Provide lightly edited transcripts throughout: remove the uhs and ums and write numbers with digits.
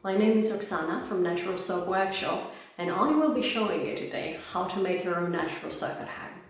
my name is Roxana from Natural Soap Workshop, and I will be showing you today how to make your own natural soap at home.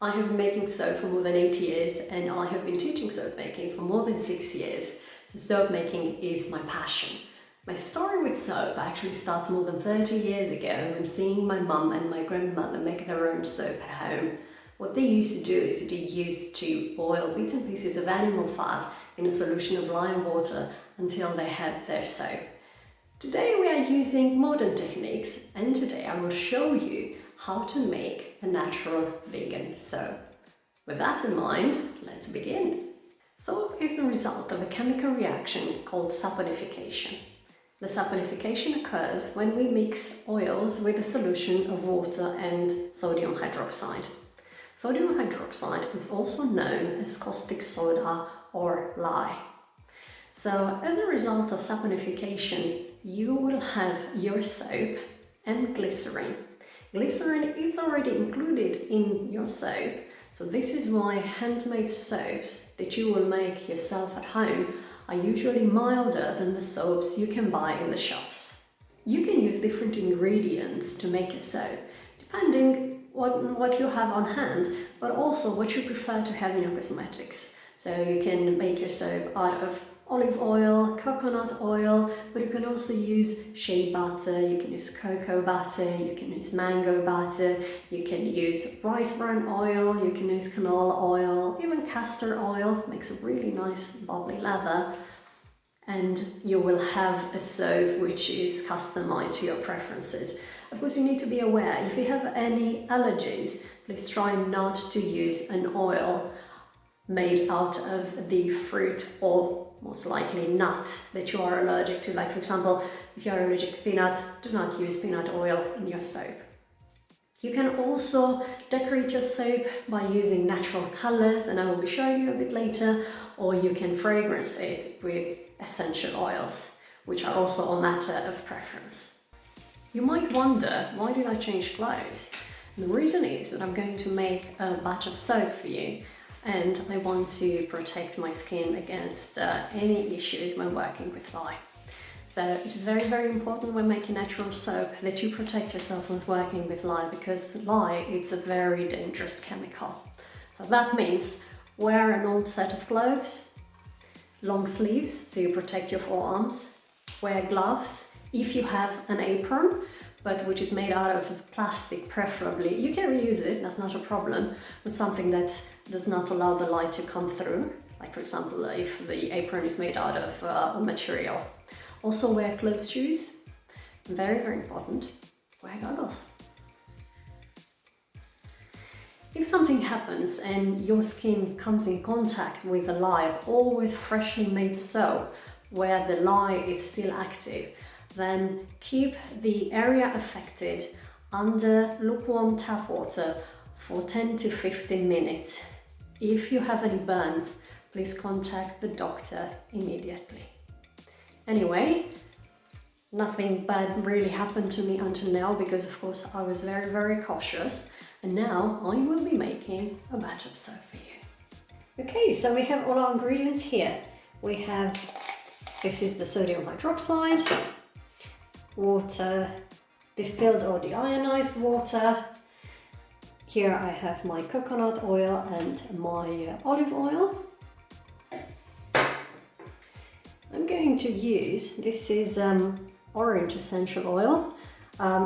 I have been making soap for more than 8 years, and I have been teaching soap making for more than 6 years. So soap making is my passion. My story with soap actually starts more than 30 years ago when seeing my mum and my grandmother make their own soap at home. What they used to do is they used to boil bits and pieces of animal fat in a solution of lime water until they had their soap. Today we are using modern techniques, and today I will show you how to make a natural vegan soap. With that in mind, let's begin. Soap is the result of a chemical reaction called saponification. The saponification occurs when we mix oils with a solution of water and sodium hydroxide. Sodium hydroxide is also known as caustic soda or lye. So as a result of saponification, you will have your soap and glycerin. Glycerin is already included in your soap, so this is why handmade soaps that you will make yourself at home are usually milder than the soaps you can buy in the shops. You can use different ingredients to make a soap, depending what you have on hand, but also what you prefer to have in your cosmetics. So you can make your soap out of olive oil, coconut oil, but you can also use shea butter, you can use cocoa butter, you can use mango butter, you can use rice bran oil, you can use canola oil, even castor oil, makes a really nice bubbly lather. And you will have a soap which is customized to your preferences. Of course, you need to be aware, if you have any allergies, please try not to use an oil made out of the fruit or most likely nut that you are allergic to. Like for example, if you are allergic to peanuts, do not use peanut oil in your soap. You can also decorate your soap by using natural colors, and I will be showing you a bit later, or you can fragrance it with essential oils, which are also a matter of preference. You might wonder, why did I change clothes? And the reason is that I'm going to make a batch of soap for you, and I want to protect my skin against any issues when working with lye. So it is very, very important when making natural soap that you protect yourself when working with lye, because lye is a very dangerous chemical. So that means wear an old set of clothes, long sleeves so you protect your forearms, wear gloves if you have an apron, but which is made out of plastic preferably. You can reuse it, that's not a problem, but something that does not allow the light to come through, like for example if the apron is made out of a material. Also wear closed shoes, very, very important, wear goggles. If something happens and your skin comes in contact with a lye or with freshly made soap where the lye is still active, then keep the area affected under lukewarm tap water for 10 to 15 minutes. If you have any burns, please contact the doctor immediately. Anyway, nothing bad really happened to me until now because of course I was very, very cautious, and now I will be making a batch of soap for you. Okay, so we have all our ingredients here. We have, this is the sodium hydroxide, water, distilled or deionized water. Here I have my coconut oil and my olive oil. I'm going to use, this is orange essential oil.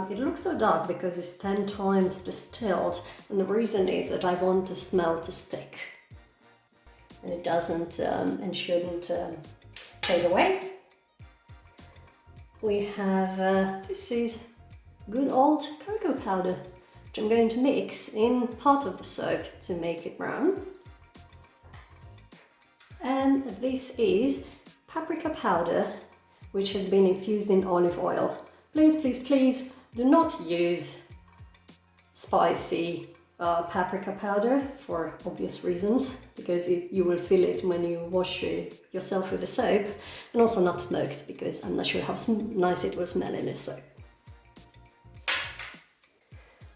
It looks so dark because it's 10 times distilled, and the reason is that I want the smell to stick. And it doesn't and shouldn't fade away. We have, this is good old cocoa powder, which I'm going to mix in part of the soap to make it brown. And this is paprika powder, which has been infused in olive oil. Please, please, please do not use spicy paprika powder for obvious reasons, because you will feel it when you wash yourself with the soap, and also not smoked, because I'm not sure how nice it will smell in a soap.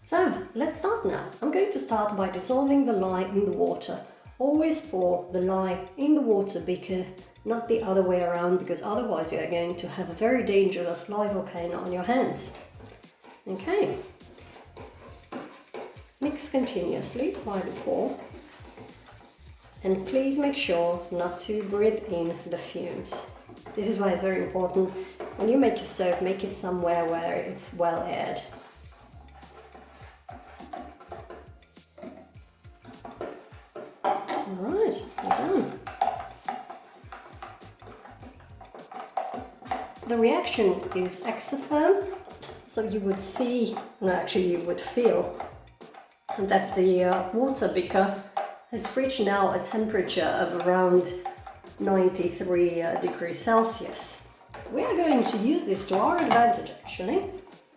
So let's start now. I'm going to start by dissolving the lye in the water always pour the lye in the water beaker, not the other way around, because otherwise you are going to have a very dangerous lye volcano on your hands. Okay. Mix continuously while you pour. And please make sure not to breathe in the fumes. This is why it's very important. When you make your soap, make it somewhere where it's well aired. Alright, you're done. The reaction is exotherm, so you would see, no, actually you would feel that the water beaker has reached now a temperature of around 93 degrees Celsius. We are going to use this to our advantage actually,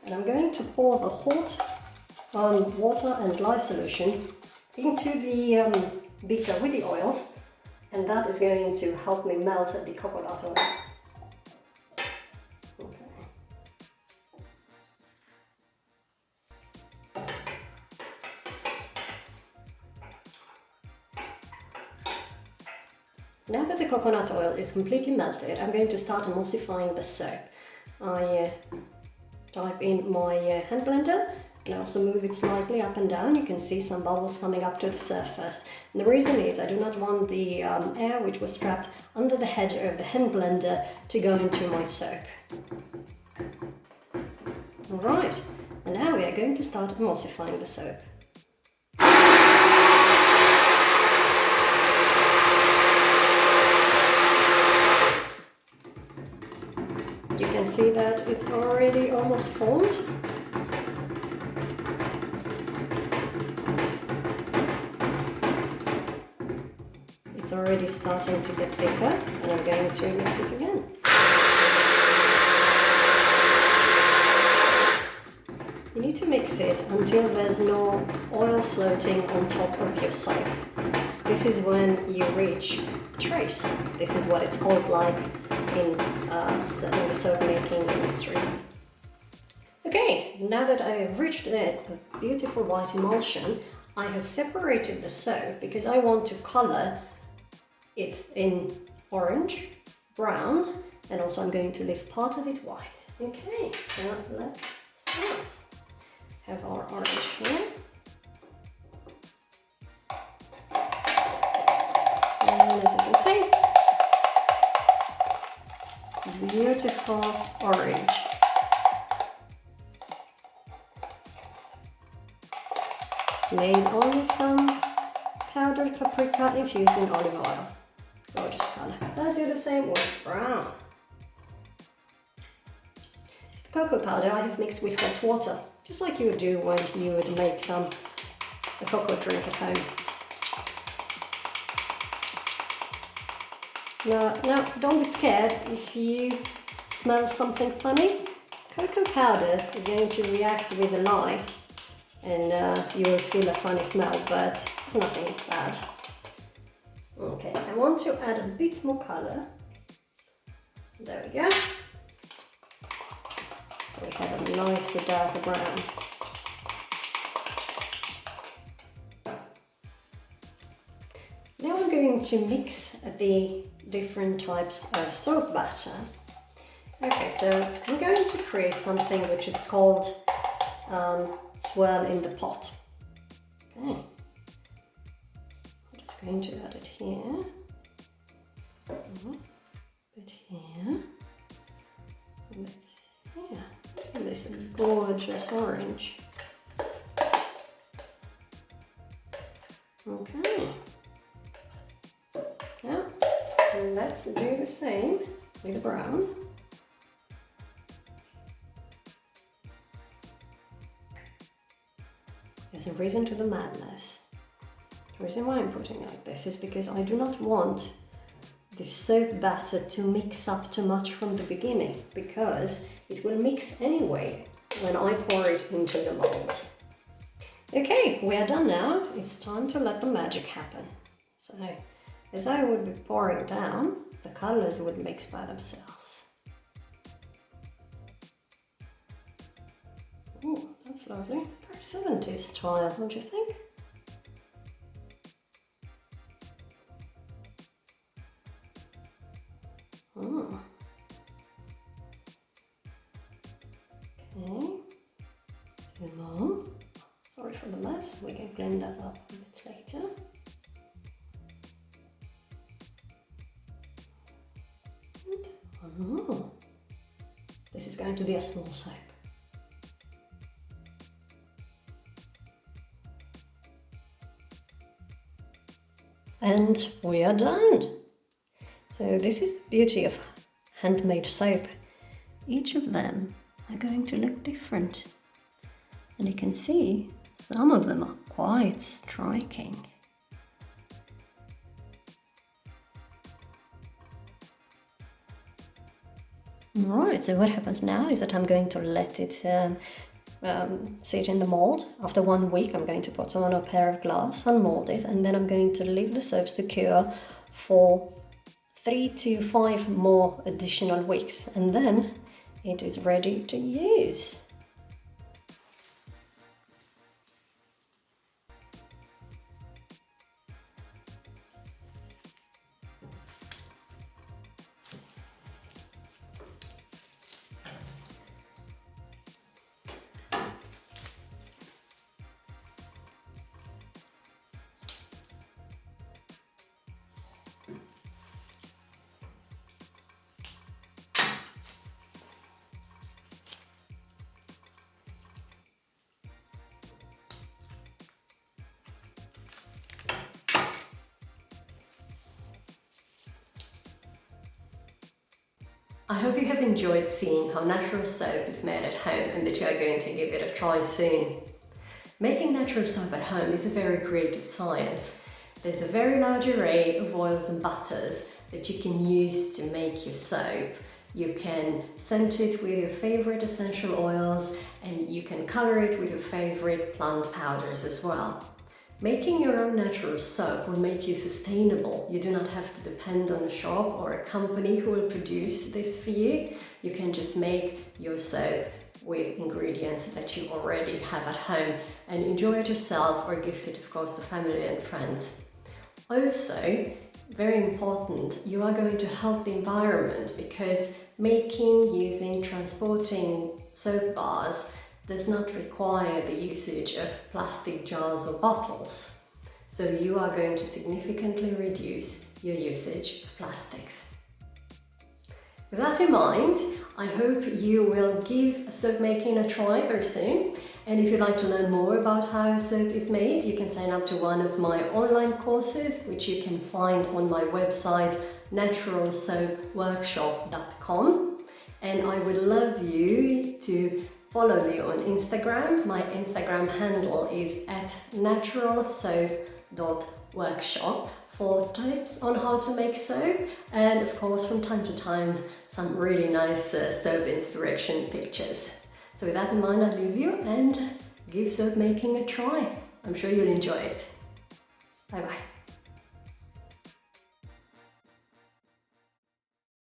and I'm going to pour the hot water and lye solution into the beaker with the oils, and that is going to help me melt the coconut oil. Now that the coconut oil is completely melted, I'm going to start emulsifying the soap. I dive in my hand blender and also move it slightly up and down. You can see some bubbles coming up to the surface. And the reason is I do not want the air which was trapped under the header of the hand blender to go into my soap. Alright, and now we are going to start emulsifying the soap. You can see that it's already almost formed. It's already starting to get thicker, and I'm going to mix it again. You need to mix it until there's no oil floating on top of your soap. This is when you reach trace. This is what it's called like in the soap making industry. Okay, now that I have reached a beautiful white emulsion, I have separated the soap because I want to color it in orange, brown, and also I'm going to leave part of it white. Okay, so let's start. Have our orange here. And as you can see, it's a beautiful orange. Made only from powdered paprika infused in olive oil. Gorgeous color. Let's do the same with brown. The cocoa powder I have mixed with hot water, just like you would do when you would make a cocoa drink at home. Now, don't be scared if you smell something funny. Cocoa powder is going to react with the lye, and you will feel a funny smell, but it's nothing bad. Okay, I want to add a bit more color. So there we go. So we have a nice dark brown. Now I'm going to mix the different types of soap batter. Okay, so I'm going to create something which is called swirl in the pot. Okay. I'm just going to add it here. Bit here. And it's here. So this gorgeous orange. Okay. Yeah. And let's do the same with the brown. There's a reason to the madness. The reason why I'm putting it like this is because I do not want the soap batter to mix up too much from the beginning, because it will mix anyway when I pour it into the mold. Okay, we are done now. It's time to let the magic happen. So, as I would be pouring down, the colors would mix by themselves. Oh, that's lovely. Very 70s style, don't you think? Okay, two more. Sorry for the mess, we can clean that up a bit later. And one more. This is going to be a small soap. And we are done. So this is the beauty of handmade soap. Each of them are going to look different. And you can see some of them are quite striking. Alright, so what happens now is that I'm going to let it sit in the mold. After 1 week I'm going to put on a pair of gloves, unmold it, and then I'm going to leave the soaps to cure for 3 to 5 more additional weeks, and then it is ready to use. I hope you have enjoyed seeing how natural soap is made at home and that you are going to give it a try soon. Making natural soap at home is a very creative science. There's a very large array of oils and butters that you can use to make your soap. You can scent it with your favorite essential oils, and you can color it with your favorite plant powders as well. Making your own natural soap will make you sustainable. You do not have to depend on a shop or a company who will produce this for you. You can just make your soap with ingredients that you already have at home and enjoy it yourself, or gift it, of course, to family and friends. Also, very important, you are going to help the environment, because making, using, transporting soap bars does not require the usage of plastic jars or bottles. So you are going to significantly reduce your usage of plastics. With that in mind, I hope you will give soap making a try very soon. And if you'd like to learn more about how soap is made, you can sign up to one of my online courses, which you can find on my website, naturalsoapworkshop.com. And I would love you to follow me on Instagram. My Instagram handle is @naturalsoap.workshop for tips on how to make soap, and of course from time to time some really nice soap inspiration pictures. So with that in mind, I leave you and give soap making a try. I'm sure you'll enjoy it. Bye bye.